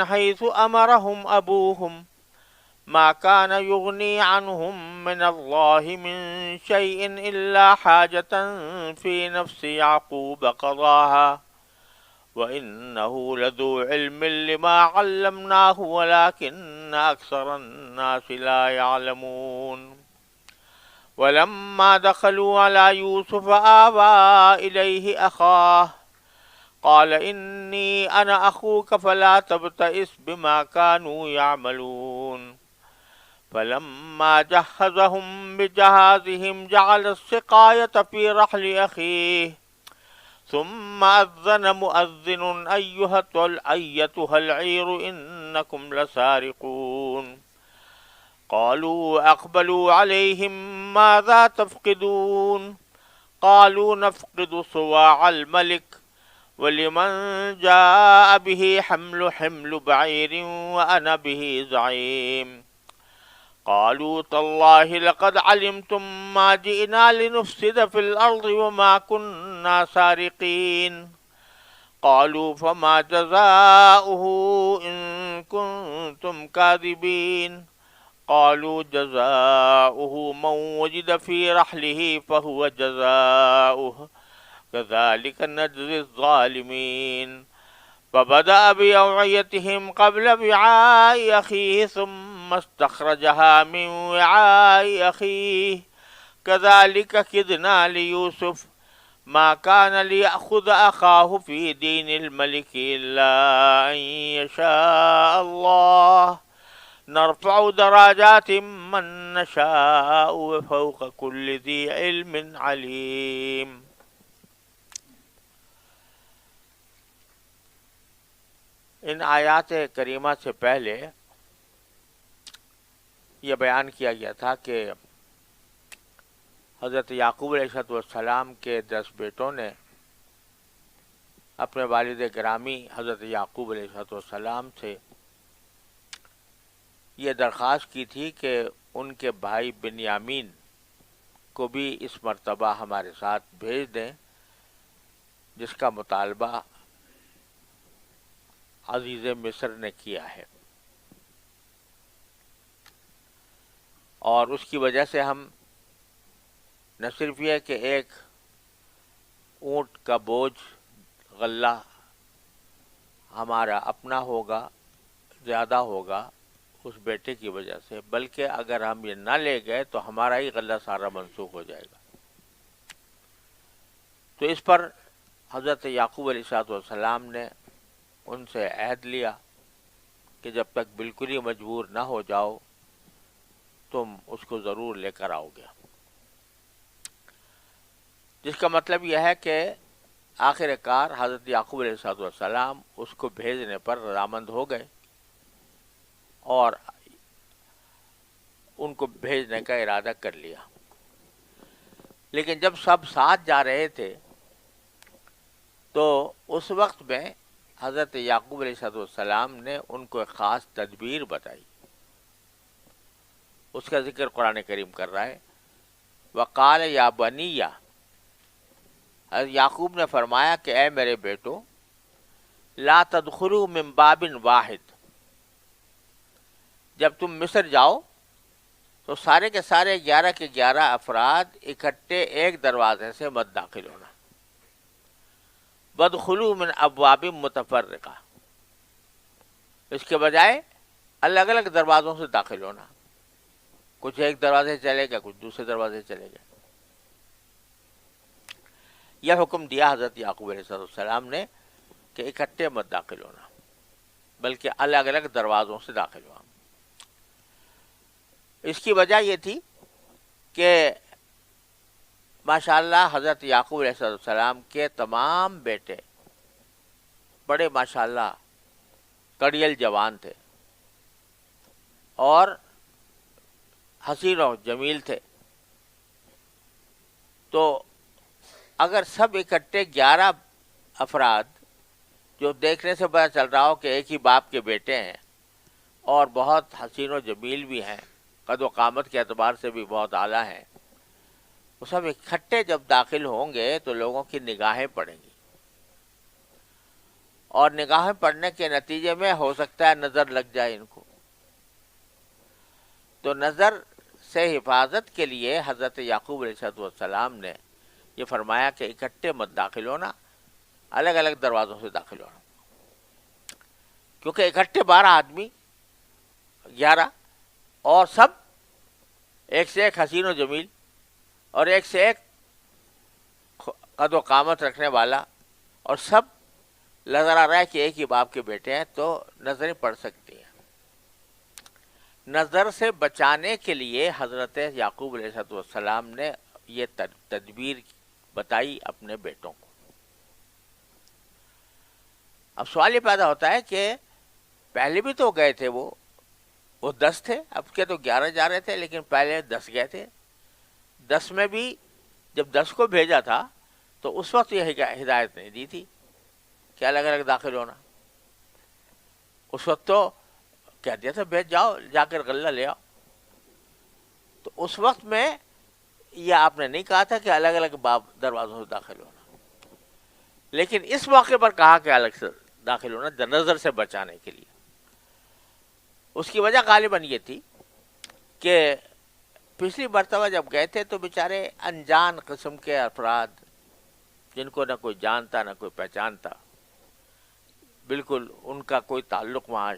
من حيث أمرهم أبوهم ما كان يغني عنهم من الله من شيء إلا حاجة في نفس يعقوب قضاها وإنه لذو علم لما علمناه ولكن أكثر الناس لا يعلمون ولما دخلوا على يوسف آوى إليه أخاه قال إني أنا أخوك فلا تبتئس بما كانوا يعملون فلما جهزهم بجهازهم جعل السقاية في رحل أخيه ثم أذن مؤذن أيتها العير إنكم لسارقون قالوا أقبلوا عليهم ماذا تفقدون قالوا نفقد صواع الملك ولمن جاء به حمل بعير وأنا به زعيم قالوا تالله لقد علمتم ما جئنا لنفسد في الأرض وما كنا سارقين قالوا فما جزاؤه إن كنتم كاذبين قالوا جزاؤه من وجد في رحله فهو جزاؤه كذلك نجزي الظالمين فبدأ بأوعيتهم قبل وعاء أخيه ثم استخرجها من وعاء أخيه كذلك كدنا ليوسف ما كان ليأخذ أخاه في دين الملك إلا أن يشاء الله نرفع درجات من نشاء وفوق كل ذي علم عليم. ان آیات کریمہ سے پہلے یہ بیان کیا گیا تھا کہ حضرت یعقوب علیہ السلام کے 10 بیٹوں نے اپنے والد گرامی حضرت یعقوب علیہ السلام سے یہ درخواست کی تھی کہ ان کے بھائی بنیامین کو بھی اس مرتبہ ہمارے ساتھ بھیج دیں، جس کا مطالبہ عزیز مصر نے کیا ہے، اور اس کی وجہ سے ہم نہ صرف یہ کہ ایک اونٹ کا بوجھ غلہ ہمارا اپنا ہوگا، زیادہ ہوگا اس بیٹے کی وجہ سے، بلکہ اگر ہم یہ نہ لے گئے تو ہمارا ہی غلہ سارا منسوخ ہو جائے گا۔ تو اس پر حضرت یعقوب علیہ السلام نے ان سے عہد لیا کہ جب تک بالکل ہی مجبور نہ ہو جاؤ تم اس کو ضرور لے کر آؤ گے، جس کا مطلب یہ ہے کہ آخر کار حضرت یعقوب علیہ السلام اس کو بھیجنے پر رضامند ہو گئے اور ان کو بھیجنے کا ارادہ کر لیا۔ لیکن جب سب ساتھ جا رہے تھے تو اس وقت میں حضرت یعقوب علیہ السلام نے ان کو ایک خاص تدبیر بتائی، اس کا ذکر قرآن کریم کر رہا ہے۔ وقال یا بنیہ، حضرت یعقوب نے فرمایا کہ اے میرے بیٹو، لا تدخلوا من باب واحد، جب تم مصر جاؤ تو سارے کے سارے 11 کے 11 افراد اکٹھے ایک دروازے سے مت داخل ہونا، بدخلوا من ابواب متفرقہ، اس کے بجائے الگ الگ دروازوں سے داخل ہونا، کچھ ایک دروازے چلے گا، کچھ دوسرے دروازے چلے گئے۔ یہ حکم دیا حضرت یعقوب علیہ السلام نے کہ اکٹھے مت داخل ہونا، بلکہ الگ الگ دروازوں سے داخل ہونا۔ اس کی وجہ یہ تھی کہ ماشاءاللہ حضرت یعقوب علیہ السلام کے تمام بیٹے بڑے ماشاءاللہ کڑیل جوان تھے اور حسین و جمیل تھے، تو اگر سب اکٹھے 11 افراد جو دیکھنے سے پتہ چل رہا ہو کہ ایک ہی باپ کے بیٹے ہیں اور بہت حسین و جمیل بھی ہیں، قد و قامت کے اعتبار سے بھی بہت اعلیٰ ہیں، وہ سب اکٹھے جب داخل ہوں گے تو لوگوں کی نگاہیں پڑیں گی، اور نگاہیں پڑنے کے نتیجے میں ہو سکتا ہے نظر لگ جائے ان کو. تو نظر سے حفاظت کے لیے حضرت یعقوب علیہ السلام نے یہ فرمایا کہ اکٹھے مت داخل ہونا، الگ الگ دروازوں سے داخل ہونا، کیونکہ اکٹھے 12 آدمی، 11، اور سب ایک سے ایک حسین و جمیل اور ایک سے ایک قد و قامت رکھنے والا، اور سب نظر آ رہا ہے کہ ایک ہی باپ کے بیٹے ہیں، تو نظریں پڑ سکتی ہیں. نظر سے بچانے کے لیے حضرت یعقوب علیہ السلام نے یہ تدبیر بتائی اپنے بیٹوں کو. اب سوال یہ پیدا ہوتا ہے کہ پہلے بھی تو گئے تھے وہ 10 تھے، اب کے تو 11 جا رہے تھے، لیکن پہلے 10 گئے تھے. 10 میں بھی جب 10 کو بھیجا تھا تو اس وقت یہ ہدایت نہیں دی تھی کہ الگ الگ داخل ہونا. اس وقت تو کہہ دیا تھا بھیج جاؤ، جا کر غلہ لے آؤ. تو اس وقت میں یہ آپ نے نہیں کہا تھا کہ الگ الگ دروازوں سے داخل ہونا، لیکن اس موقع پر کہا کہ الگ سے داخل ہونا نظر سے بچانے کے لیے. اس کی وجہ غالباً یہ تھی کہ پچھلی مرتبہ جب گئے تھے تو بیچارے انجان قسم کے افراد، جن کو نہ کوئی جانتا نہ کوئی پہچانتا، بالکل ان کا کوئی تعلق وہاں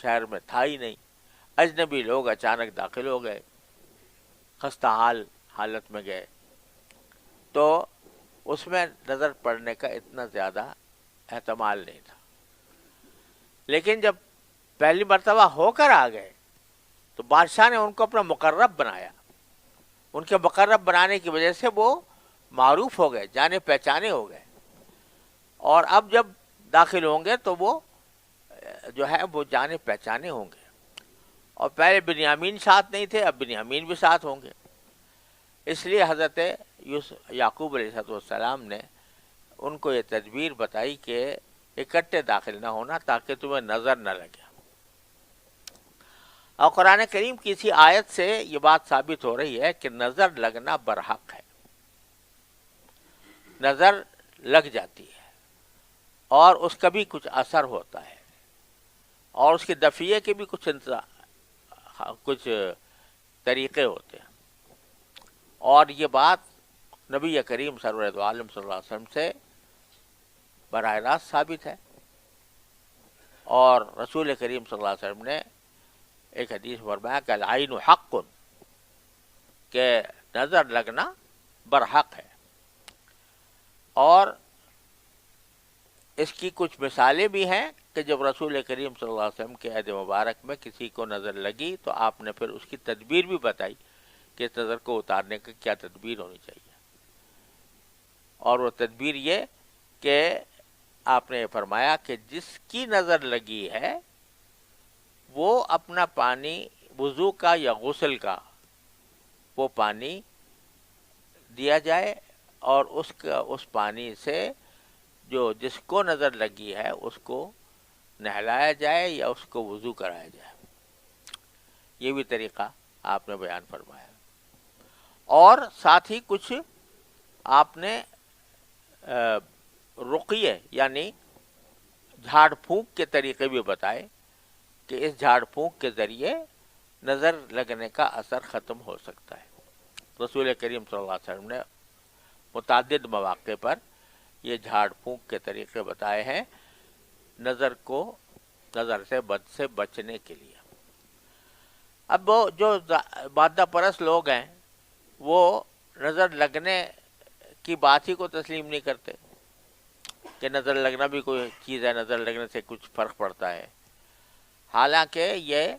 شہر میں تھا ہی نہیں، اجنبی لوگ اچانک داخل ہو گئے، خستہ حالت میں گئے. تو اس میں نظر پڑنے کا اتنا زیادہ احتمال نہیں تھا. لیکن جب پہلی مرتبہ ہو کر آ گئے تو بادشاہ نے ان کو اپنا مقرب بنایا. ان کے مقرب بنانے کی وجہ سے وہ معروف ہو گئے، جانے پہچانے ہو گئے. اور اب جب داخل ہوں گے تو وہ جو ہے وہ جانے پہچانے ہوں گے. اور پہلے بنیامین ساتھ نہیں تھے، اب بنیامین بھی ساتھ ہوں گے. اس لیے حضرت یعقوب علیہ السلام نے ان کو یہ تدبیر بتائی کہ اکٹھے داخل نہ ہونا تاکہ تمہیں نظر نہ لگے. اور قرآن کریم کی اسی آیت سے یہ بات ثابت ہو رہی ہے کہ نظر لگنا برحق ہے. نظر لگ جاتی ہے اور اس کا بھی کچھ اثر ہوتا ہے، اور اس کے دفعے کے بھی کچھ طریقے ہوتے ہیں. اور یہ بات نبی کریم سرور دو عالم صلی اللہ علیہ وسلم سے براہ راست ثابت ہے. اور رسول کریم صلی اللہ علیہ وسلم نے ایک حدیث فرمایا کہ العین حق، کہ نظر لگنا برحق ہے. اور اس کی کچھ مثالیں بھی ہیں کہ جب رسول کریم صلی اللہ علیہ وسلم کے عہد مبارک میں کسی کو نظر لگی تو آپ نے پھر اس کی تدبیر بھی بتائی کہ اس نظر کو اتارنے کی کیا تدبیر ہونی چاہیے. اور وہ تدبیر یہ کہ آپ نے فرمایا کہ جس کی نظر لگی ہے وہ اپنا پانی وضو کا یا غسل کا وہ پانی دیا جائے، اور اس پانی سے جو جس کو نظر لگی ہے اس کو نہلایا جائے یا اس کو وضو کرایا جائے. یہ بھی طریقہ آپ نے بیان فرمایا. اور ساتھ ہی کچھ آپ نے رقیے یعنی جھاڑ پھونک کے طریقے بھی بتائے کہ اس جھاڑ پھونک کے ذریعے نظر لگنے کا اثر ختم ہو سکتا ہے. رسول کریم صلی اللہ علیہ وسلم نے متعدد مواقع پر یہ جھاڑ پھونک کے طریقے بتائے ہیں نظر سے بچنے کے لیے. اب وہ جو مادہ پرست لوگ ہیں وہ نظر لگنے کی بات ہی کو تسلیم نہیں کرتے کہ نظر لگنا بھی کوئی چیز ہے، نظر لگنے سے کچھ فرق پڑتا ہے. حالانکہ یہ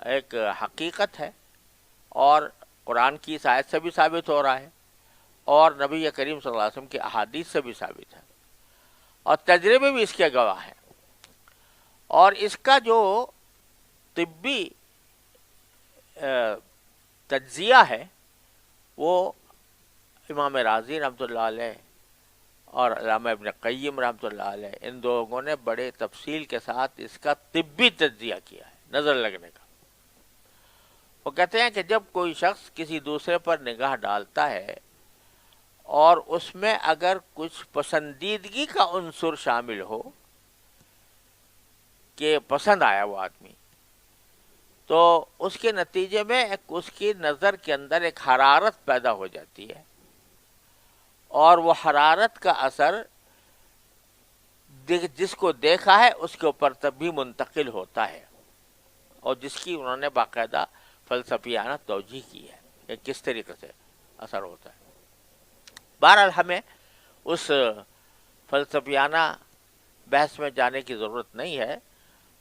ایک حقیقت ہے اور قرآن کی اس آیت سے بھی ثابت ہو رہا ہے اور نبی کریم صلی اللہ علیہ وسلم کی احادیث سے بھی ثابت ہے، اور تجربے بھی اس کے گواہ ہیں. اور اس کا جو طبی تجزیہ ہے وہ امام رازی رحمۃ اللہ علیہ اور علامہ ابن قیم رحمۃ اللہ علیہ، ان لوگوں نے بڑے تفصیل کے ساتھ اس کا طبی تجزیہ کیا ہے نظر لگنے کا. وہ کہتے ہیں کہ جب کوئی شخص کسی دوسرے پر نگاہ ڈالتا ہے اور اس میں اگر کچھ پسندیدگی کا عنصر شامل ہو کہ پسند آیا وہ آدمی، تو اس کے نتیجے میں اس کی نظر کے اندر ایک حرارت پیدا ہو جاتی ہے، اور وہ حرارت کا اثر جس کو دیکھا ہے اس کے اوپر تب بھی منتقل ہوتا ہے، اور جس کی انہوں نے باقاعدہ فلسفیانہ توجیہ کی ہے کہ کس طریقے سے اثر ہوتا ہے۔ بہرحال ہمیں اس فلسفیانہ بحث میں جانے کی ضرورت نہیں ہے،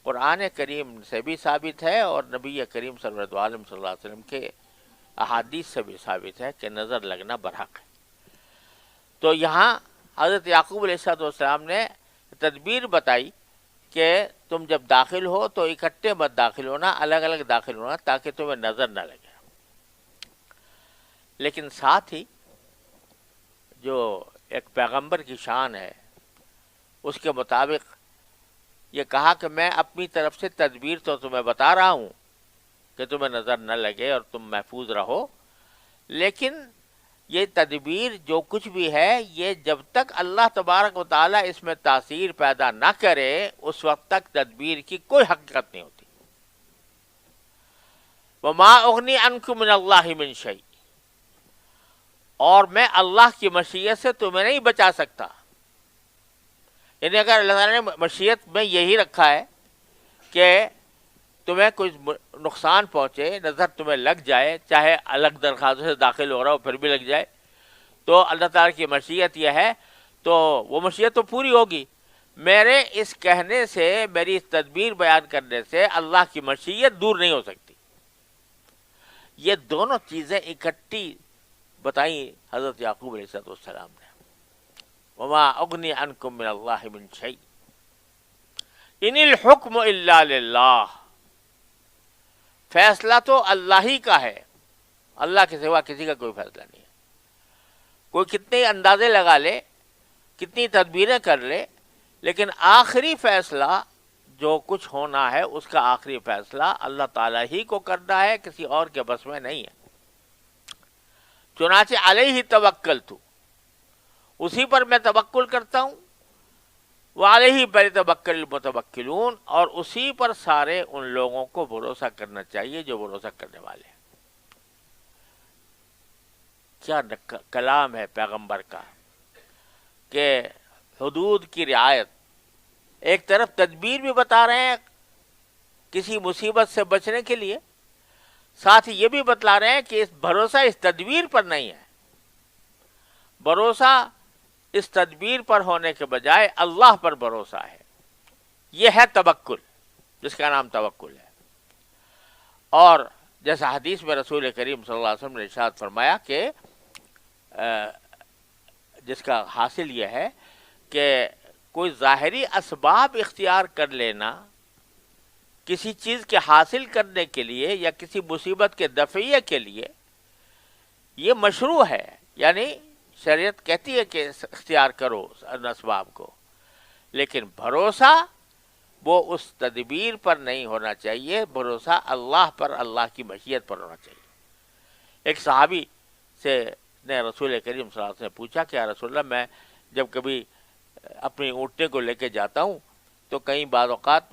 قرآن کریم سے بھی ثابت ہے اور نبی کریم صلی اللہ علیہ وسلم کے احادیث سے بھی ثابت ہے کہ نظر لگنا برحق ہے۔ تو یہاں حضرت یعقوب علیہ السلام نے تدبیر بتائی کہ تم جب داخل ہو تو اکٹھے مت داخل ہونا، الگ الگ داخل ہونا تاکہ تمہیں نظر نہ لگے۔ لیکن ساتھ ہی جو ایک پیغمبر کی شان ہے اس کے مطابق یہ کہا کہ میں اپنی طرف سے تدبیر تو تمہیں بتا رہا ہوں کہ تمہیں نظر نہ لگے اور تم محفوظ رہو، لیکن یہ تدبیر جو کچھ بھی ہے یہ جب تک اللہ تبارک و تعالیٰ اس میں تاثیر پیدا نہ کرے اس وقت تک تدبیر کی کوئی حقیقت نہیں ہوتی۔ وَمَا أُغْنِي عَنْكُم مِّنَ اللَّهِ مِن شَيْءٍ، اور میں اللہ کی مشیت سے تمہیں نہیں بچا سکتا۔ یعنی اگر اللہ تعالیٰ نے مشیت میں یہی رکھا ہے کہ تمہیں کچھ نقصان پہنچے، نظر تمہیں لگ جائے، چاہے الگ درخواستوں سے داخل ہو رہا ہو پھر بھی لگ جائے، تو اللہ تعالیٰ کی مشیت یہ ہے، تو وہ مشیت تو پوری ہوگی۔ میرے اس کہنے سے، میری اس تدبیر بیان کرنے سے اللہ کی مشیت دور نہیں ہو سکتی۔ یہ دونوں چیزیں اکٹھی بتائیں حضرت یعقوب علیہ السلام نے۔ وما اغنی عنکم من اللہ من شیء ان الحکم الا للہ، فیصلہ تو اللہ ہی کا ہے، اللہ کے سوا کسی کا کوئی فیصلہ نہیں ہے۔ کوئی کتنے اندازے لگا لے، کتنی تدبیریں کر لے، لیکن آخری فیصلہ جو کچھ ہونا ہے اس کا آخری فیصلہ اللہ تعالیٰ ہی کو کرنا ہے، کسی اور کے بس میں نہیں ہے۔ چنانچہ علیہ توکلت، اسی پر میں توکل کرتا ہوں، وعلیہ فلیتوکل المتوکلون، اور اسی پر سارے ان لوگوں کو بھروسہ کرنا چاہیے جو بھروسہ کرنے والے ہیں۔ کیا کلام ہے پیغمبر کا کہ حدود کی رعایت، ایک طرف تدبیر بھی بتا رہے ہیں کسی مصیبت سے بچنے کے لیے، ساتھ ہی یہ بھی بتلا رہے ہیں کہ اس بھروسہ اس تدبیر پر نہیں ہے، بھروسہ اس تدبیر پر ہونے کے بجائے اللہ پر بھروسہ ہے۔ یہ ہے توکل، جس کا نام توکل ہے۔ اور جیسا حدیث میں رسول کریم صلی اللہ علیہ وسلم نے ارشاد فرمایا کہ جس کا حاصل یہ ہے کہ کوئی ظاہری اسباب اختیار کر لینا کسی چیز کے حاصل کرنے کے لیے یا کسی مصیبت کے دفعیے کے لیے، یہ مشروع ہے، یعنی شریعت کہتی ہے کہ اختیار کرو ان اسباب کو، لیکن بھروسہ وہ اس تدبیر پر نہیں ہونا چاہیے، بھروسہ اللہ پر، اللہ کی مشیت پر ہونا چاہیے۔ ایک صحابی سے نے رسول کریم صلی اللہ علیہ وسلم سے پوچھا کہ یا رسول اللہ، میں جب کبھی اپنی اونٹنے کو لے کے جاتا ہوں تو کئی بعض اوقات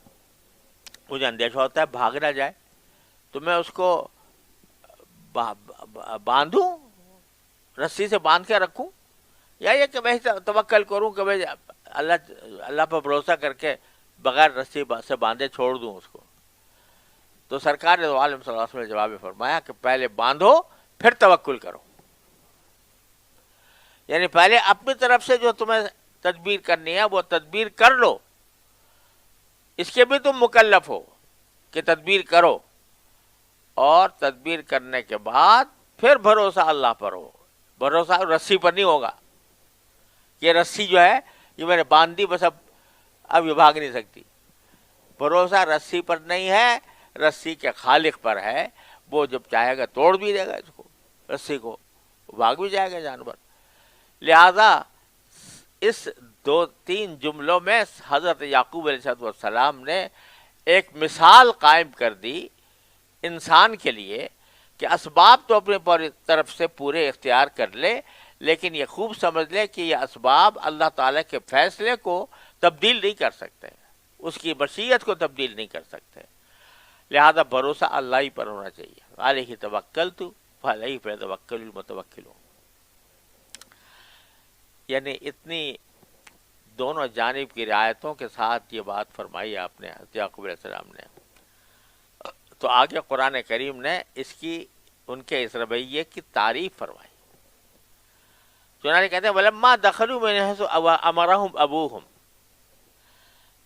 مجھے اندیشہ ہوتا ہے بھاگ نہ جائے، تو میں اس کو باندھوں، رسی سے باندھ کے رکھوں، یا یہ کہ میں توکل کروں کہ میں اللہ پر بھروسہ کر کے بغیر رسی سے باندھے چھوڑ دوں اس کو؟ تو سرکار دو عالم صلی اللہ علیہ وسلم نے جواب فرمایا کہ پہلے باندھو پھر توکل کرو، یعنی پہلے اپنی طرف سے جو تمہیں تدبیر کرنی ہے وہ تدبیر کر لو، اس کے بھی تم مکلف ہو کہ تدبیر کرو، اور تدبیر کرنے کے بعد پھر بھروسہ اللہ پر ہو۔ بھروسہ رسی پر نہیں ہوگا، یہ رسی جو ہے یہ میں نے باندھ دی بس، اب یہ بھاگ نہیں سکتی۔ بھروسہ رسی پر نہیں ہے، رسی کے خالق پر ہے، وہ جب چاہے گا توڑ بھی دے گا اس کو، رسی کو، بھاگ بھی جائے گا جانور۔ لہذا اس دو تین جملوں میں حضرت یعقوب علیہ السلام نے ایک مثال قائم کر دی انسان کے لیے کہ اسباب تو اپنے طرف سے پورے اختیار کر لے، لیکن یہ خوب سمجھ لے کہ یہ اسباب اللہ تعالیٰ کے فیصلے کو تبدیل نہیں کر سکتے، اس کی مشیت کو تبدیل نہیں کر سکتے. لہذا بھروسہ اللہ ہی پر ہونا چاہیے. علیہ توکلت فعلیہ فیتوکل المتوکلون. یعنی اتنی دونوں جانب کی رعایتوں کے ساتھ یہ بات فرمائی آپ نے حضرت یعقوب علیہ السلام نے. تو آگے قرآن کریم نے اس کی ان کے اس رویے کی تعریف فرمائی. چنانچہ کہتے ہیں وَلَمَّا دَخَلُوا مِنْ حَيْثُ أَمَرَهُمْ أَبُوهُمْ.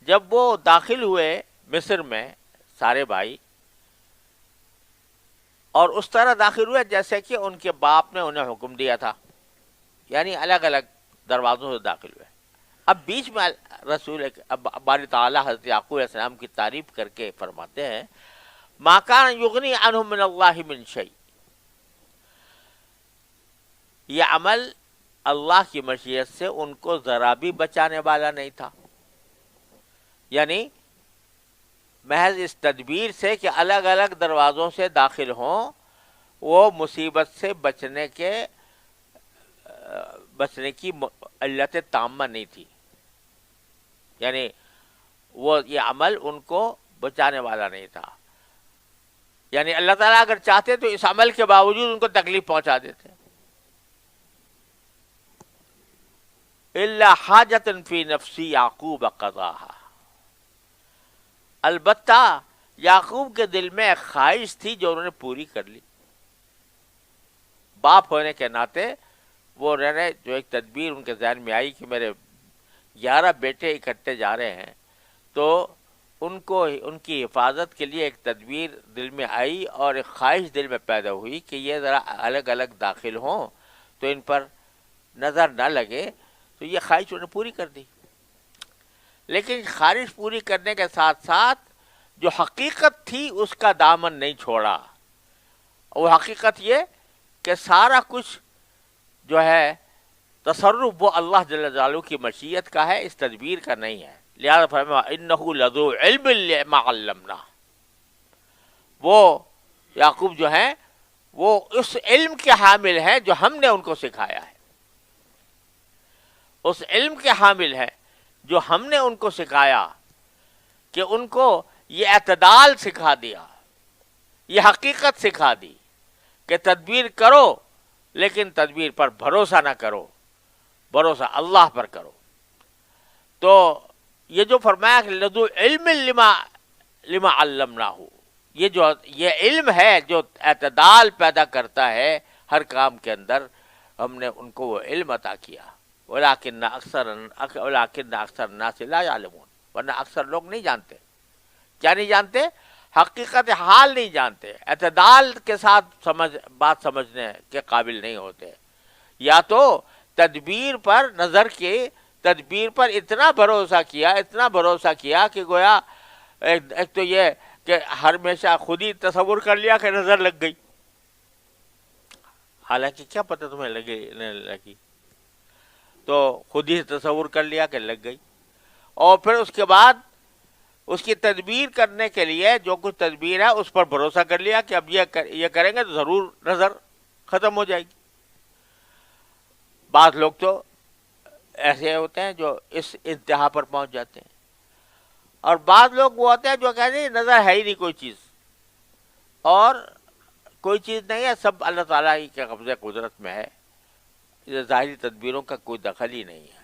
جب وہ داخل ہوئے مصر میں سارے بھائی، اور اس طرح داخل ہوئے جیسے کہ ان کے باپ نے انہیں حکم دیا تھا، یعنی الگ الگ دروازوں سے داخل ہوئے. اب بیچ میں اب باری تعالیٰ حضرت یعقوب علیہ السلام کی تعریف کر کے فرماتے ہیں مَا كَانَ يُغْنِي عَنْهُم مِّنَ اللَّهِ مِن شَيْءٍ. یہ عمل اللہ کی مشیت سے ان کو ذرا بھی بچانے والا نہیں تھا. یعنی محض اس تدبیر سے کہ الگ الگ دروازوں سے داخل ہوں، وہ مصیبت سے بچنے کی علت تامہ نہیں تھی. یعنی وہ یہ عمل ان کو بچانے والا نہیں تھا. یعنی اللہ تعالیٰ اگر چاہتے تو اس عمل کے باوجود ان کو تکلیف پہنچا دیتے. إِلَّا حَاجَةً فِي نَفْسِ يَعْقُوبَ قَضَاهَا. البتہ یعقوب کے دل میں ایک خواہش تھی جو انہوں نے پوری کر لی. باپ ہونے کے ناطے وہ جو ایک تدبیر ان کے ذہن میں آئی کہ میرے 11 بیٹے اکٹھے جا رہے ہیں، تو ان کی حفاظت کے لیے ایک تدبیر دل میں آئی اور ایک خواہش دل میں پیدا ہوئی کہ یہ ذرا الگ الگ داخل ہوں تو ان پر نظر نہ لگے. تو یہ خواہش انہوں نے پوری کر دی. لیکن خواہش پوری کرنے کے ساتھ ساتھ جو حقیقت تھی اس کا دامن نہیں چھوڑا. وہ حقیقت یہ کہ سارا کچھ جو ہے تصرف وہ اللہ جل جلالہ کی مشیت کا ہے، اس تدبیر کا نہیں ہے. لہذا فرمایا انہ لذو علم لما علمنا. وہ یعقوب جو ہیں وہ اس علم کے حامل ہیں جو ہم نے ان کو سکھایا ہے. اس علم کے حامل ہیں جو ہم نے ان کو سکھایا، کہ ان کو یہ اعتدال سکھا دیا، یہ حقیقت سکھا دی کہ تدبیر کرو لیکن تدبیر پر بھروسہ نہ کرو، بھروسہ اللہ پر کرو. تو یہ جو فرمایا کہ لذو علم لما علمناہ، یہ علم ہے جو اعتدال پیدا کرتا ہے ہر کام کے اندر، ہم نے ان کو وہ علم عطا کیا. ولیکن اکثر الناس لا یعلمون. ورنہ اکثر لوگ نہیں جانتے. کیا نہیں جانتے؟ حقیقت حال نہیں جانتے، اعتدال کے ساتھ بات سمجھنے کے قابل نہیں ہوتے. یا تو تدبیر پر نظر کے تدبیر پر اتنا بھروسہ کیا کہ گویا ایک تو یہ کہ ہمیشہ خود ہی تصور کر لیا کہ نظر لگ گئی، حالانکہ کیا پتہ تمہیں لگی، تو خود ہی تصور کر لیا کہ لگ گئی. اور پھر اس کے بعد اس کی تدبیر کرنے کے لیے جو کچھ تدبیر ہے اس پر بھروسہ کر لیا کہ اب یہ کریں گے تو ضرور نظر ختم ہو جائے گی. بعض لوگ تو ایسے ہوتے ہیں جو اس انتہا پر پہنچ جاتے ہیں، اور بعض لوگ وہ ہوتے ہیں جو کہتے ہیں نظر ہے ہی نہیں کوئی چیز، اور کوئی چیز نہیں ہے، سب اللہ تعالیٰ ہی کے قبضے قدرت میں ہے، ظاہری تدبیروں کا کوئی دخل ہی نہیں ہے.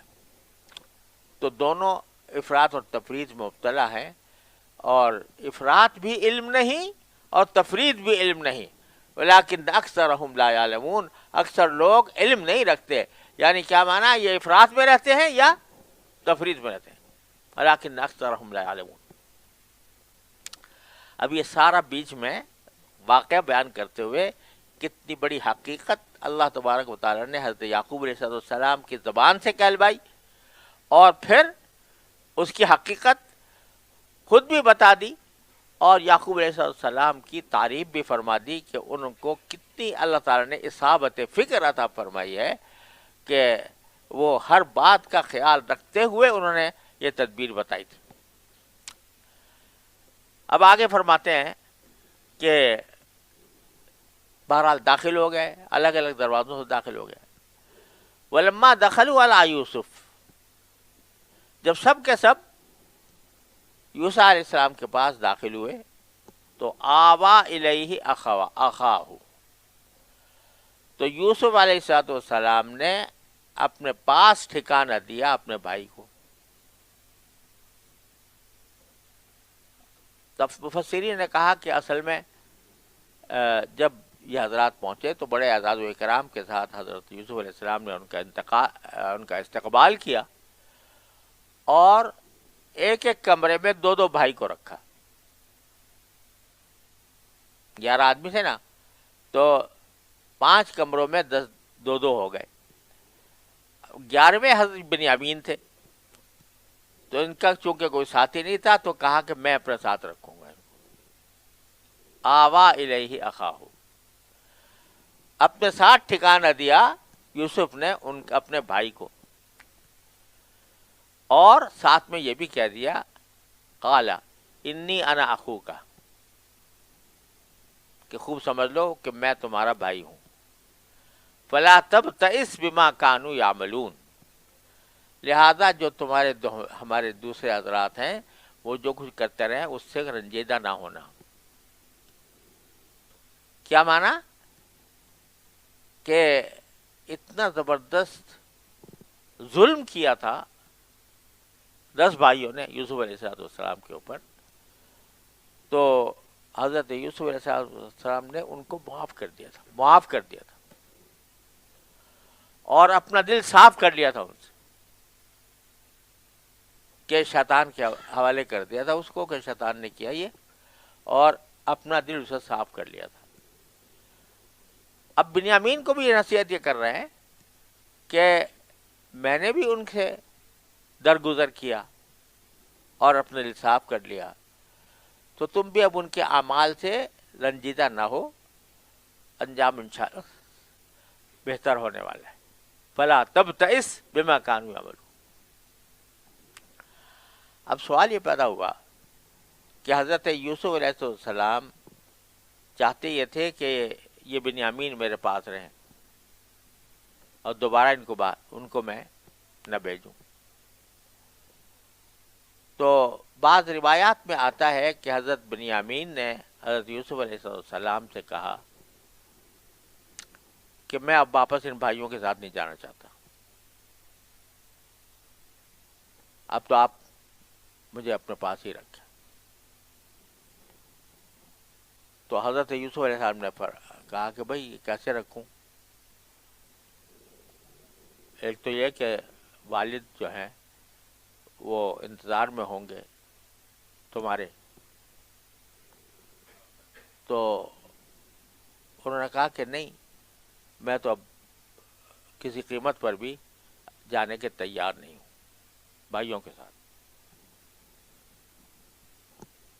تو دونوں افراط اور تفرید میں مبتلا ہیں، اور افراط بھی علم نہیں اور تفرید بھی علم نہیں. ولیکن اکثرہم لا یعلمون. اکثر لوگ علم نہیں رکھتے. یعنی کیا معنی؟ یہ افراط میں رہتے ہیں یا تفرید میں رہتے ہیں. ولیکن اکثرہم لا یعلمون. اب یہ سارا بیچ میں واقعہ بیان کرتے ہوئے کتنی بڑی حقیقت اللہ تبارک و تعالیٰ نے حضرت یعقوب علیہ السلام کی زبان سے کہلوائی، اور پھر اس کی حقیقت خود بھی بتا دی، اور یعقوب علیہ السلام کی تعریف بھی فرما دی کہ ان کو کتنی اللہ تعالیٰ نے اصابت فکر عطا فرمائی ہے کہ وہ ہر بات کا خیال رکھتے ہوئے انہوں نے یہ تدبیر بتائی تھی. اب آگے فرماتے ہیں کہ بہرحال داخل ہو گئے، الگ الگ دروازوں سے داخل ہو گئے. ولما دخلوا علی یوسف، جب سب کے سب یوسف علیہ السلام کے پاس داخل ہوئے تو آوا الیہ اخاہ، تو یوسف علیہ السلام نے اپنے پاس ٹھکانہ دیا اپنے بھائی کو. تب مفسرین نے کہا کہ اصل میں جب یہ حضرات پہنچے تو بڑے اعزاز و اکرام کے ساتھ حضرت یوسف علیہ السلام نے ان کا استقبال کیا، اور ایک ایک کمرے میں دو دو بھائی کو رکھا. 11 آدمی تھے نا، تو 5 کمروں میں 10 دو دو ہو گئے. 11ویں حضرت بنیامین تھے، تو ان کا چونکہ کوئی ساتھی نہیں تھا تو کہا کہ میں اپنے ساتھ رکھوں گا. آوا الیہ اخاہ، اپنے ساتھ ٹھکانہ دیا یوسف نے اپنے بھائی کو، اور ساتھ میں یہ بھی کہہ دیا قالا انی انا اخوکا، کہ خوب سمجھ لو کہ میں تمہارا بھائی ہوں. فلا تبتئس بما کانوا یعملون، لہذا جو ہمارے دوسرے حضرات ہیں وہ جو کچھ کرتے رہے اس سے رنجیدہ نہ ہونا. کیا مانا؟ کہ اتنا زبردست ظلم کیا تھا 10 بھائیوں نے یوسف علیہ السلام کے اوپر، تو حضرت یوسف علیہ السلام نے ان کو معاف کر دیا تھا، اور اپنا دل صاف کر لیا تھا ان سے، کہ شیطان کے حوالے کر دیا تھا اس کو کہ شیطان نے کیا یہ، اور اپنا دل اسے صاف کر لیا تھا. اب بنیامین کو بھی یہ نصیحت یہ کر رہے ہیں کہ میں نے بھی ان سے درگزر کیا اور اپنے دل صاف کر لیا، تو تم بھی اب ان کے اعمال سے رنجیدہ نہ ہو، انجام انشاءاللہ بہتر ہونے والا ہے. فلا تبتئس بما کانوا یعملون. اب سوال یہ پیدا ہوا کہ حضرت یوسف علیہ السلام چاہتے یہ تھے کہ یہ بنیامین میرے پاس رہیں اور دوبارہ ان کو میں نہ بھیجوں. تو بعض روایات میں آتا ہے کہ حضرت بنیامین نے حضرت یوسف علیہ السلام سے کہا کہ میں اب واپس ان بھائیوں کے ساتھ نہیں جانا چاہتا، اب تو آپ مجھے اپنے پاس ہی رکھیں. تو حضرت یوسف علیہ السلام نے کہا کہ بھائی کیسے رکھوں؟ ایک تو یہ کہ والد جو ہیں وہ انتظار میں ہوں گے تمہارے. تو انہوں نے کہا کہ نہیں، میں تو اب کسی قیمت پر بھی جانے کے تیار نہیں ہوں بھائیوں کے ساتھ.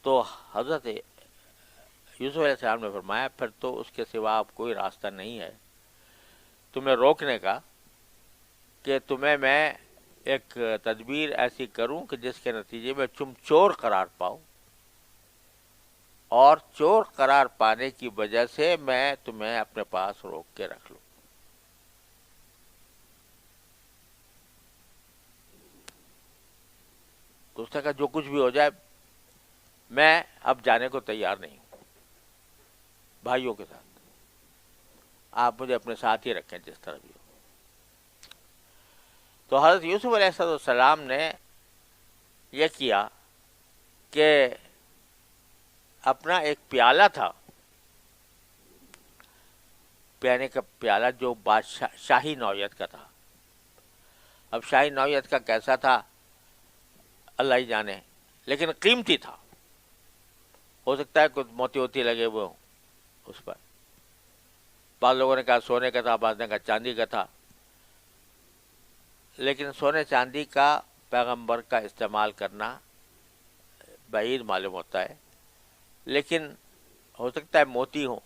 تو حضرت یوسف علیہ السلام نے فرمایا پھر تو اس کے سوا اب کوئی راستہ نہیں ہے تمہیں روکنے کا، کہ تمہیں میں ایک تدبیر ایسی کروں کہ جس کے نتیجے میں تم چور قرار پاؤ، اور چور قرار پانے کی وجہ سے میں تمہیں اپنے پاس روک کے رکھ لوں. تو اس نے کہا جو کچھ بھی ہو جائے میں اب جانے کو تیار نہیں ہوں بھائیوں کے ساتھ، آپ مجھے اپنے ساتھ ہی رکھیں جس طرح بھی ہو. تو حضرت یوسف علیہ السلام نے یہ کیا کہ اپنا ایک پیالہ تھا، پیانے کا پیالہ جو شاہی نوعیت کا تھا. اب شاہی نوعیت کا کیسا تھا اللہ ہی جانے، لیکن قیمتی تھا. ہو سکتا ہے کچھ موتی ہوتی لگے ہوئے ہوں اس پر. بعض لوگوں نے کہا سونے کا تھا، بعض نے کہا چاندی کا تھا، لیکن سونے چاندی کا پیغمبر کا استعمال کرنا بعید معلوم ہوتا ہے. لیکن ہو سکتا ہے موتی ہوں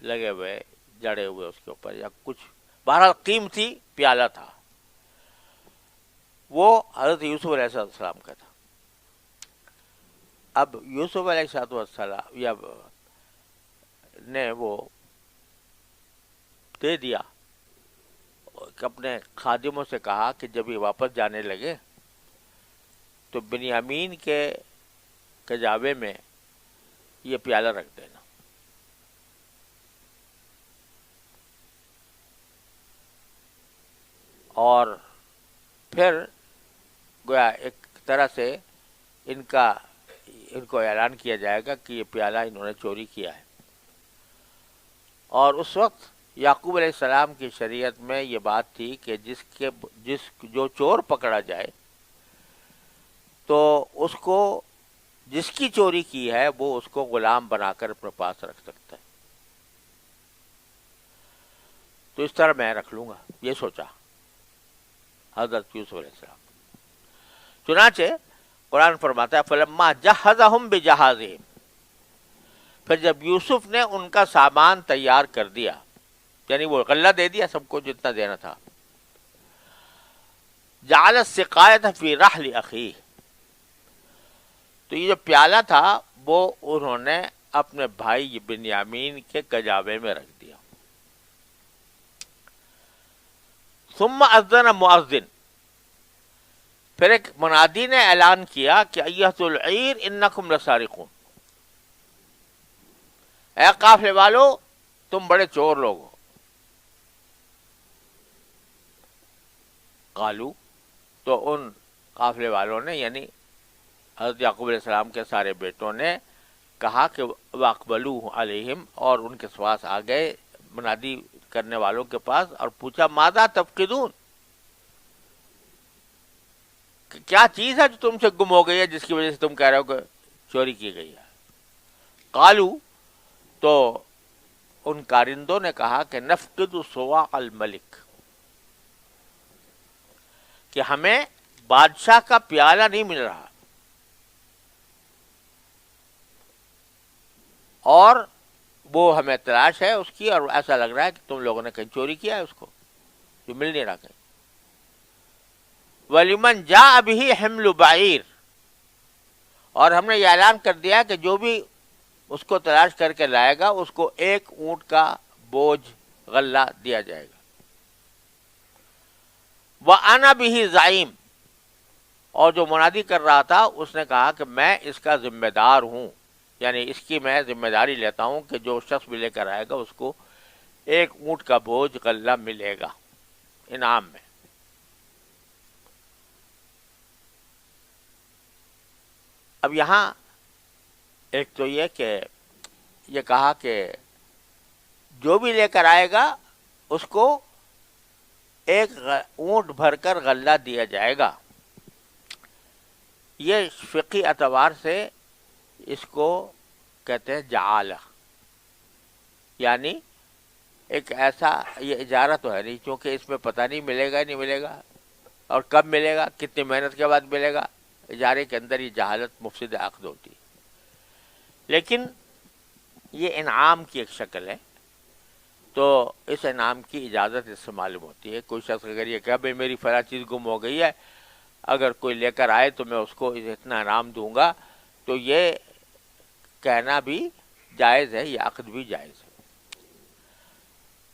لگے ہوئے جڑے ہوئے اس کے اوپر یا کچھ، بہرحال قیمتی پیالہ تھا. وہ حضرت یوسف علیہ السلام کا تھا. اب یوسف علیہ السلام یا نے وہ دے دیا، اپنے خادموں سے کہا کہ جب یہ واپس جانے لگے تو بنیامین کے کجاوے میں یہ پیالہ رکھ دینا. اور پھر گویا ایک طرح سے ان کو اعلان کیا جائے گا کہ یہ پیالہ انہوں نے چوری کیا ہے. اور اس وقت یعقوب علیہ السلام کی شریعت میں یہ بات تھی کہ جو چور پکڑا جائے تو اس کو جس کی چوری کی ہے وہ اس کو غلام بنا کر اپنے پاس رکھ سکتا ہے. تو اس طرح میں رکھ لوں گا، یہ سوچا حضرت یوسف علیہ السلام. چنانچہ قرآن فرماتا ہے فلما جہزہم بجہازہم، پھر جب یوسف نے ان کا سامان تیار کر دیا، یعنی وہ غلہ دے دیا سب کو جتنا دینا تھا، جعل السقایۃ فی رحل اخیہ، تو یہ جو پیالہ تھا وہ انہوں نے اپنے بھائی بنیامین کے کجاوے میں رکھ دیا. ثم اذن مؤذن، پھر ایک منادی نے اعلان کیا کہ ایھۃ العیر انکم لسارقون، اے قافلے والو تم بڑے چور لوگ ہو. قالو، تو ان قافلے والوں نے یعنی حضرت یعقوب علیہ السلام کے سارے بیٹوں نے کہا کہ واقبلوا علیہم، اور ان کے پاس آ گئے منادی کرنے والوں کے پاس اور پوچھا ماذا تفقدون، کہ کیا چیز ہے جو تم سے گم ہو گئی ہے جس کی وجہ سے تم کہہ رہے ہو کہ چوری کی گئی ہے. قالو، تو ان کارندوں نے کہا کہ نفقد صواع الملک، کہ ہمیں بادشاہ کا پیالہ نہیں مل رہا اور وہ ہمیں تلاش ہے اس کی، اور ایسا لگ رہا ہے کہ تم لوگوں نے کہیں چوری کیا ہے اس کو، جو مل نہیں رہا کہیں. وَلِمَنْ جَاءَ بِهِ حِمْلُ بَعِيرٍ، اور ہم نے یہ اعلان کر دیا کہ جو بھی اس کو تلاش کر کے لائے گا اس کو ایک اونٹ کا بوجھ غلہ دیا جائے گا. وَأَنَا بِهِ زَعِيمٌ، اور جو منادی کر رہا تھا اس نے کہا کہ میں اس کا ذمہ دار ہوں، یعنی اس کی میں ذمہ داری لیتا ہوں کہ جو شخص بھی لے کر آئے گا اس کو ایک اونٹ کا بوجھ غلہ ملے گا انعام میں. اب یہاں ایک تو یہ کہ یہ کہا کہ جو بھی لے کر آئے گا اس کو ایک اونٹ بھر کر غلہ دیا جائے گا. یہ فقہی اعتبار سے اس کو کہتے ہیں جعالہ، یعنی ایک ایسا، یہ اجارہ تو ہے نہیں کیونکہ اس میں پتہ نہیں ملے گا نہیں ملے گا اور کب ملے گا، کتنی محنت کے بعد ملے گا. اجارے کے اندر یہ جہالت مفسد عقد ہوتی ہے. لیکن یہ انعام کی ایک شکل ہے، تو اس انعام کی اجازت اس سے معلوم ہوتی ہے. کوئی شخص اگر یہ کہ بھائی میری فلاں چیز گم ہو گئی ہے، اگر کوئی لے کر آئے تو میں اس کو اتنا انعام دوں گا، تو یہ کہنا بھی جائز ہے، یہ عقد بھی جائز ہے.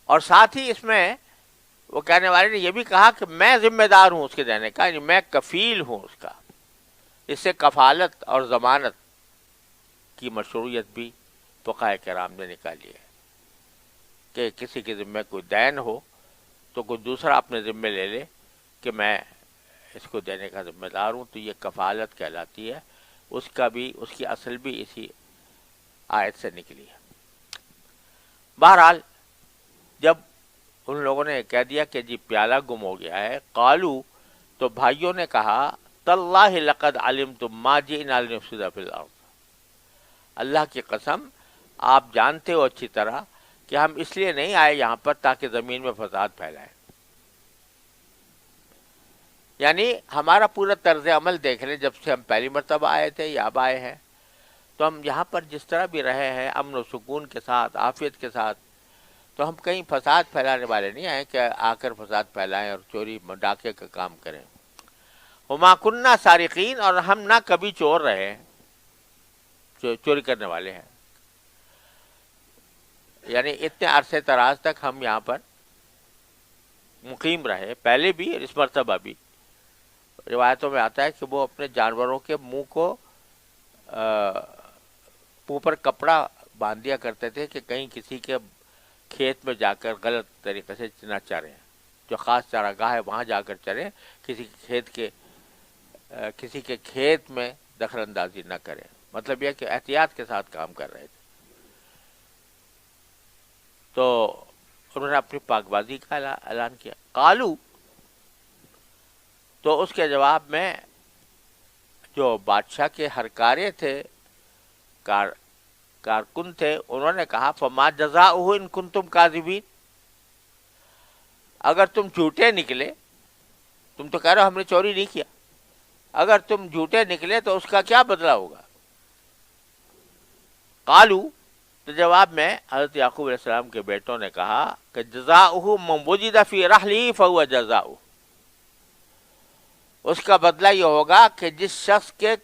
اور ساتھ ہی اس میں وہ کہنے والے نے یہ بھی کہا کہ میں ذمہ دار ہوں اس کے دینے کا، یعنی میں کفیل ہوں اس کا. اس سے کفالت اور ضمانت کی مشروعیت بھی فقہاء کرام نے نکالی ہے کہ کسی کے ذمہ کوئی دین ہو تو کوئی دوسرا اپنے ذمہ لے لے کہ میں اس کو دینے کا ذمہ دار ہوں، تو یہ کفالت کہلاتی ہے. اس کا بھی، اس کی اصل بھی اسی آیت سے نکلی ہے. بہرحال جب ان لوگوں نے کہہ دیا کہ جی پیالہ گم ہو گیا ہے، قالو، تو بھائیوں نے کہا تاللہ لقد علمتم ما جئنا لنفسد فی الارض، اللہ کی قسم آپ جانتے ہو اچھی طرح کہ ہم اس لیے نہیں آئے یہاں پر تاکہ زمین میں فساد پھیلائے. یعنی ہمارا پورا طرز عمل دیکھ لیں، جب سے ہم پہلی مرتبہ آئے تھے یا اب آئے ہیں، تو ہم یہاں پر جس طرح بھی رہے ہیں امن و سکون کے ساتھ، عافیت کے ساتھ، تو ہم کہیں فساد پھیلانے والے نہیں آئے کہ آ کر فساد پھیلائیں اور چوری ڈاکے کا کام کریں. وما کننا سارقین، اور ہم نہ کبھی چور رہے ہیں، چوری کرنے والے ہیں. یعنی اتنے عرصے دراز تک ہم یہاں پر مقیم رہے، پہلے بھی اور اس مرتبہ بھی. روایتوں میں آتا ہے کہ وہ اپنے جانوروں کے منہ کو منہ پر کپڑا باندھ دیا کرتے تھے کہ کہیں کسی کے کھیت میں جا کر غلط طریقے سے نہ چریں، جو خاص چراگاہ ہے وہاں جا کر چریں، کسی کے کھیت میں دخل اندازی نہ کریں، مطلب یہ کہ احتیاط کے ساتھ کام کر رہے تھے۔ تو انہوں نے اپنی پاک بازی کا اعلان کیا۔ قالو، تو اس کے جواب میں جو بادشاہ کے ہرکارے تھے، کارکن تھے، انہوں نے کہا فما جزاؤہ ان کنتم کاذبین، اگر تم جھوٹے نکلے، تم تو کہہ رہے ہو ہم نے چوری نہیں کیا، اگر تم جھوٹے نکلے تو اس کا کیا بدلہ ہوگا؟ قالو، تو جواب میں حضرت یعقوب علیہ السلام کے بیٹوں نے کہا کہ جزاؤہ من وجد فی رحلہ فہو جزاؤہ، اس کا بدلہ یہ ہوگا کہ جس شخص کے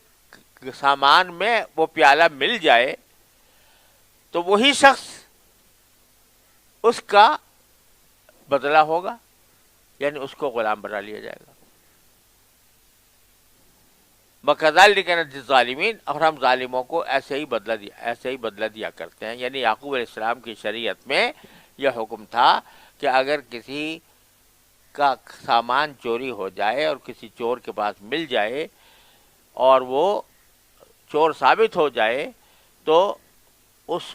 سامان میں وہ پیالہ مل جائے تو وہی شخص اس کا بدلہ ہوگا، یعنی اس کو غلام بنا لیا جائے گا۔ وَكَذَلِكَ نَجْزِي الظَّالِمِينَ، اور ہم ظالموں کو ایسے ہی بدلہ دیا کرتے ہیں۔ یعنی یعقوب علیہ السلام کی شریعت میں یہ حکم تھا کہ اگر کسی کا سامان چوری ہو جائے اور کسی چور کے پاس مل جائے اور وہ چور ثابت ہو جائے تو اس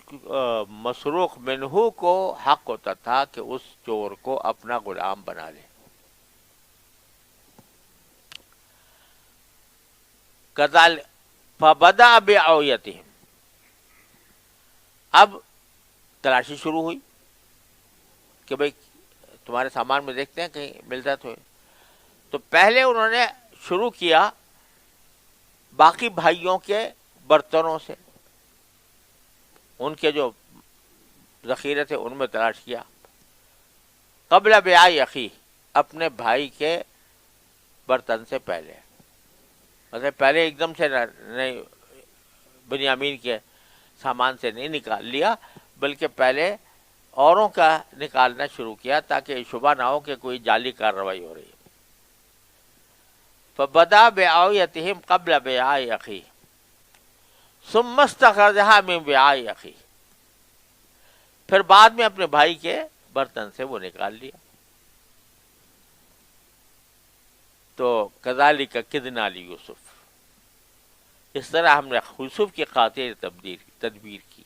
مسروق منہو کو حق ہوتا تھا کہ اس چور کو اپنا غلام بنا لے۔ کذالک فبدأ بأوعیتہم، اب تلاشی شروع ہوئی کہ بھئی تمہارے سامان میں دیکھتے ہیں کہیں ملتا تو پہلے انہوں نے شروع کیا باقی بھائیوں کے برتنوں سے، ان کے جو ذخیرے تھے ان میں تلاش کیا، قبل بیع اخی، اپنے بھائی کے برتن سے پہلے، مطلب پہلے ایک دم سے نہیں بنیامین کے سامان سے نہیں نکال لیا، بلکہ پہلے اوروں کا نکالنا شروع کیا تاکہ شبہ نہ ہو کہ کوئی جعلی کارروائی ہو رہی ہے۔ فبدأ بأوعیتہم قبل بیع اخی ثم استخرجہا من بیع اخی، پھر بعد میں اپنے بھائی کے برتن سے وہ نکال لیا۔ تو کذالک کدنا لیوسف، اس طرح ہم نے یوسف کی خاطر تدبیر کی۔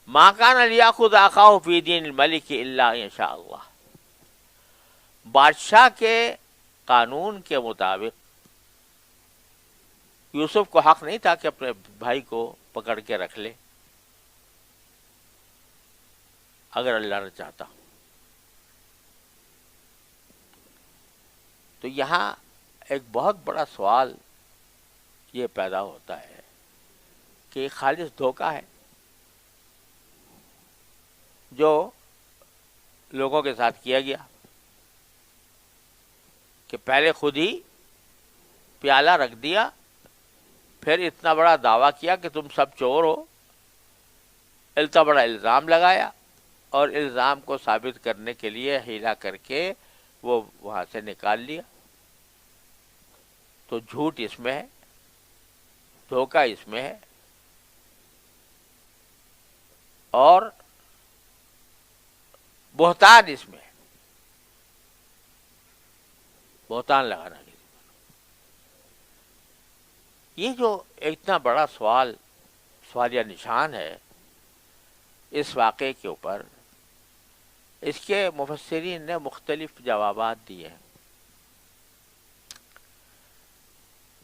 ما کان لیأخذ اخاہ فی دین الملک الا ان شاء اللہ، بادشاہ کے قانون کے مطابق یوسف کو حق نہیں تھا کہ اپنے بھائی کو پکڑ کے رکھ لے اگر اللہ نے چاہتا۔ تو یہاں ایک بہت بڑا سوال یہ پیدا ہوتا ہے کہ یہ خالص دھوکہ ہے جو لوگوں کے ساتھ کیا گیا، کہ پہلے خود ہی پیالہ رکھ دیا، پھر اتنا بڑا دعویٰ کیا کہ تم سب چور ہو، اتنا بڑا الزام لگایا، اور الزام کو ثابت کرنے کے لیے ہیلا کر کے وہ وہاں سے نکال لیا۔ تو جھوٹ اس میں ہے، دھوکہ اس میں ہے، اور بہتان اس میں ہے، بہتان لگانا۔ یہ جو اتنا بڑا سوالیہ نشان ہے اس واقعے کے اوپر، اس کے مفسرین نے مختلف جوابات دیے ہیں۔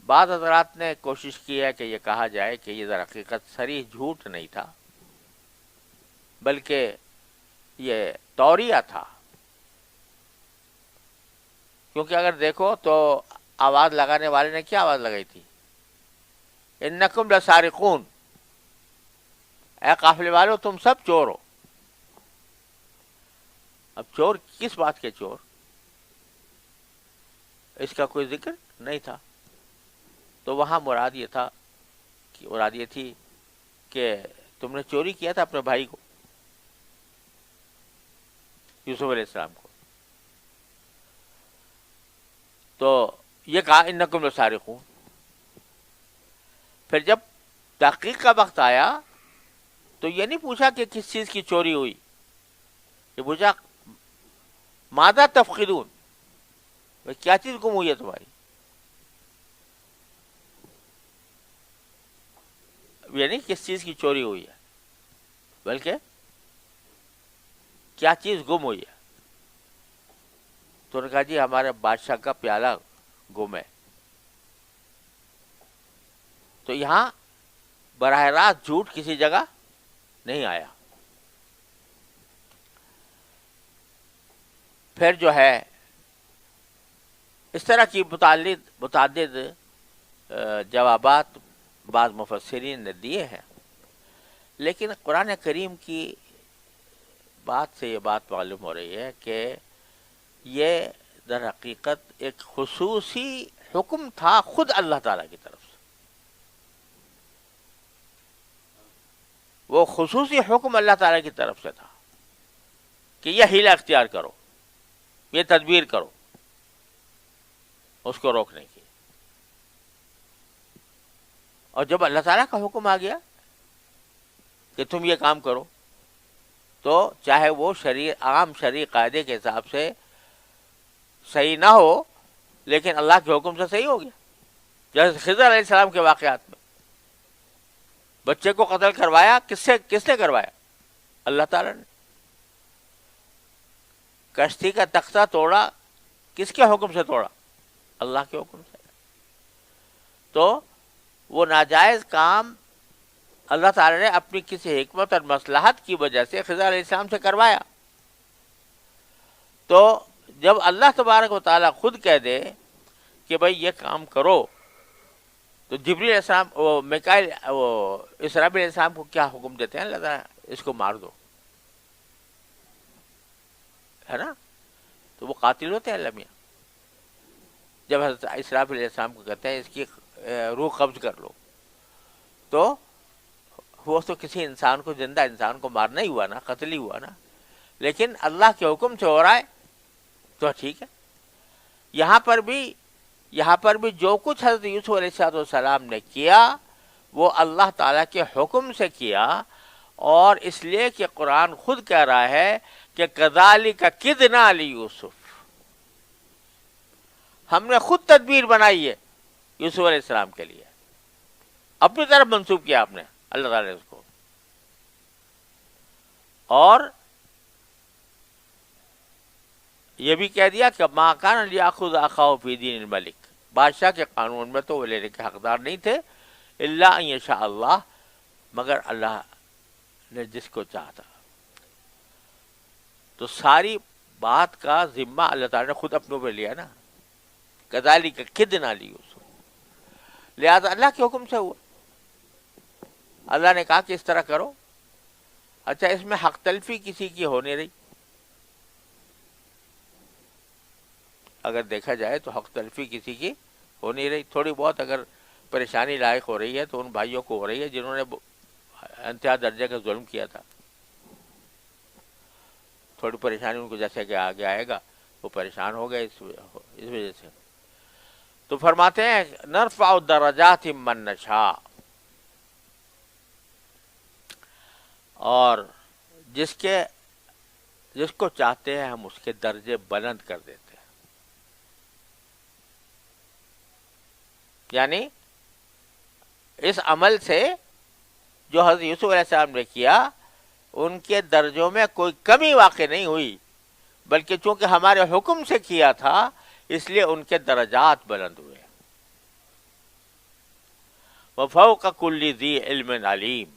بعض حضرات نے کوشش کی ہے کہ یہ کہا جائے کہ یہ در حقیقت صریح جھوٹ نہیں تھا، بلکہ یہ توریہ تھا، کیونکہ اگر دیکھو تو آواز لگانے والے نے کیا آواز لگائی تھی؟ انکم لسارقون، اے قافلے والو تم سب چور ہو۔ اب چور کس بات کے چور؟ اس کا کوئی ذکر نہیں تھا۔ تو وہاں مراد یہ تھی کہ تم نے چوری کیا تھا اپنے بھائی کو، یوسف علیہ السلام کو۔ تو یہ کہا انکم لسارقون، پھر جب تحقیق کا وقت آیا تو یہ نہیں پوچھا کہ کس چیز کی چوری ہوئی، یہ پوچھا ماذا تفقدون، کیا چیز گم ہوئی ہے تمہاری. یعنی کس چیز کی چوری ہوئی ہے، بلکہ کیا چیز گم ہوئی ہے. تو نے کہا جی ہمارے بادشاہ کا پیالہ گم ہے. تو یہاں براہ راست جھوٹ کسی جگہ نہیں آیا. پھر جو ہے اس طرح کی متعدد جوابات بعض مفسرین نے دیے ہیں، لیکن قرآن کریم کی بات سے یہ بات معلوم ہو رہی ہے کہ یہ در حقیقت ایک خصوصی حکم تھا خود اللہ تعالیٰ کی طرف سے. وہ خصوصی حکم اللہ تعالیٰ کی طرف سے تھا کہ یہ حیلہ اختیار کرو، یہ تدبیر کرو اس کو روکنے کی. اور جب اللہ تعالیٰ کا حکم آ گیا کہ تم یہ کام کرو تو چاہے وہ عام شرعی قاعدے کے حساب سے صحیح نہ ہو لیکن اللہ کے حکم سے صحیح ہو گیا. جیسے خضر علیہ السلام کے واقعات میں بچے کو قتل کروایا، کس نے کروایا؟ اللہ تعالیٰ نے. کشتی کا تختہ توڑا، کس کے حکم سے توڑا؟ اللہ کے حکم سے. تو وہ ناجائز کام اللہ تعالیٰ نے اپنی کسی حکمت اور مصلحت کی وجہ سے خضر علیہ السلام سے کروایا. تو جب اللہ تبارک و تعالیٰ خود کہہ دے کہ بھئی یہ کام کرو، تو جبریل علیہ السلام اسرافیل علیہ السلام کو کیا حکم دیتے ہیں؟ اللہ تعالیٰ اس کو مار دو، ہے نا. تو وہ قاتل ہوتے ہیں اللہ میاں. جب حضرت اسرافیل علیہ السلام کو کہتے ہیں اس کی روح قبض کر لو، تو وہ تو کسی انسان کو، زندہ انسان کو مارنا ہی ہوا نا، قتل ہی ہوا نا، لیکن اللہ کے حکم سے ہو رہا ہے تو ٹھیک ہے. یہاں پر بھی جو کچھ حضرت یوسف علیہ السلام نے کیا وہ اللہ تعالیٰ کے حکم سے کیا، اور اس لیے کہ قرآن خود کہہ رہا ہے کہ کذالک کدنا لیوسف، ہم نے خود تدبیر بنائی ہے یوسف علیہ السلام کے لیے، اپنی طرف منسوب کیا آپ نے اللہ تعالیٰ نے اس کو. اور یہ بھی کہہ دیا کہ ما کان لیأخذ اخاہ فی دین الملک، بادشاہ کے قانون میں تو وہ لینے کے حقدار نہیں تھے، الا ان یشاء اللہ، مگر اللہ نے جس کو چاہتا. تو ساری بات کا ذمہ اللہ تعالیٰ نے خود اپنے اوپر لیا نا، کذالک کدنا لیوسف، لہذا اللہ کے حکم سے ہوا. اللہ نے کہا کہ اس طرح کرو. اچھا اس میں حق تلفی کسی کی ہو نہیں رہی. اگر دیکھا جائے تو حق تلفی کسی کی ہو نہیں رہی. تھوڑی بہت اگر پریشانی لائق ہو رہی ہے تو ان بھائیوں کو ہو رہی ہے جنہوں نے انتہا درجے کا ظلم کیا تھا. تھوڑی پریشانی ان کو جیسے کہ آگے آئے گا وہ پریشان ہو گئے اس وجہ سے. تو فرماتے ہیں نرفع درجات من نشاء، اور جس کو چاہتے ہیں ہم اس کے درجے بلند کر دیتے ہیں. یعنی اس عمل سے جو حضرت یوسف علیہ السلام نے کیا ان کے درجوں میں کوئی کمی واقع نہیں ہوئی، بلکہ چونکہ ہمارے حکم سے کیا تھا اس لیے ان کے درجات بلند ہوئے. وَفَوْقَ كُلِّ ذِي عِلْمٍ عَلِيمٍ،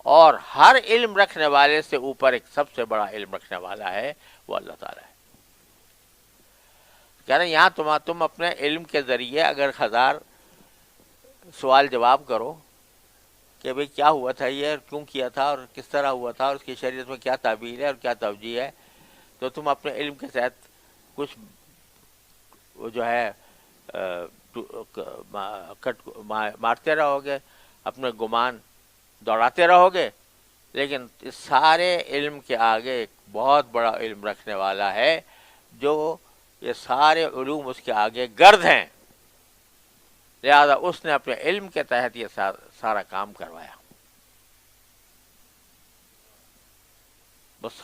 اور ہر علم رکھنے والے سے اوپر ایک سب سے بڑا علم رکھنے والا ہے وہ اللہ تعالیٰ ہے. کہہ رہے ہیں یہاں تم اپنے علم کے ذریعے اگر 1000 سوال جواب کرو کہ بھئی کیا ہوا تھا، یہ کیوں کیا تھا اور کس طرح ہوا تھا اور اس کی شریعت میں کیا تعبیر ہے اور کیا توجیہ ہے، تو تم اپنے علم کے تحت کچھ وہ جو ہے مارتے رہو گے، اپنے گمان دوڑاتے رہو گے. لیکن اس سارے علم کے آگے ایک بہت بڑا علم رکھنے والا ہے جو یہ سارے علوم اس کے آگے گرد ہیں. لہذا اس نے اپنے علم کے تحت یہ سارا کام کروایا. بس